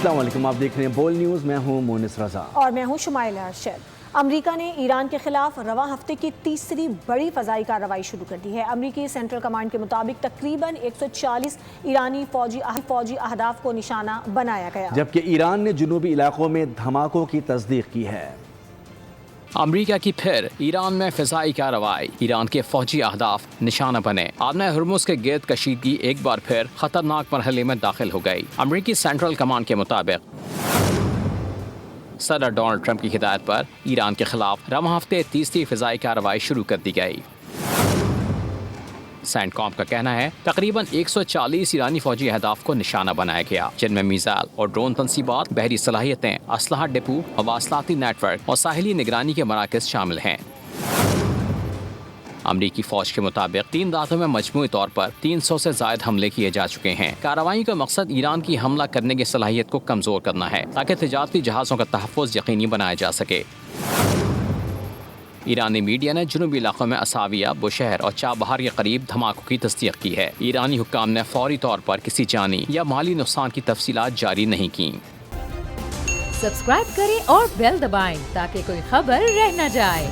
السلام علیکم، آپ دیکھ رہے ہیں بول نیوز، میں ہوں مونس رضا اور میں ہوں شمائل ارشد۔ امریکہ نے ایران کے خلاف رواں ہفتے کی تیسری بڑی فضائی کارروائی شروع کر دی ہے۔ امریکی سینٹرل کمانڈ کے مطابق تقریباً 140 ایرانی فوجی اہداف کو نشانہ بنایا گیا، جبکہ ایران نے جنوبی علاقوں میں دھماکوں کی تصدیق کی ہے۔ امریکہ کی پھر ایران میں فضائی کارروائی، ایران کے فوجی اہداف نشانہ بنے۔ آبنہ ہرمز کے گرد کشیدگی ایک بار پھر خطرناک مرحلے میں داخل ہو گئی۔ امریکی سینٹرل کمانڈ کے مطابق صدر ڈونلڈ ٹرمپ کی ہدایت پر ایران کے خلاف رواں ہفتے تیسری فضائی کارروائی شروع کر دی گئی۔ سینٹ کام کا کہنا ہے تقریباً 140 ایرانی فوجی اہداف کو نشانہ بنایا گیا، جن میں میزائل اور ڈرون تنصیبات، بحری صلاحیتیں، اسلحہ ڈپو، مواصلاتی نیٹ ورک اور ساحلی نگرانی کے مراکز شامل ہیں۔ امریکی فوج کے مطابق 3 راتوں میں مجموعی طور پر 300 سے زائد حملے کیے جا چکے ہیں۔ کارروائی کا مقصد ایران کی حملہ کرنے کی صلاحیت کو کمزور کرنا ہے تاکہ تجارتی جہازوں کا تحفظ یقینی بنایا جا سکے۔ ایرانی میڈیا نے جنوبی علاقوں میں اساویہ، بوشہر اور چابہار کے قریب دھماکوں کی تصدیق کی ہے۔ ایرانی حکام نے فوری طور پر کسی جانی یا مالی نقصان کی تفصیلات جاری نہیں کیں۔ سبسکرائب کریں اور بیل دبائیں تاکہ کوئی خبر رہ نہ جائے۔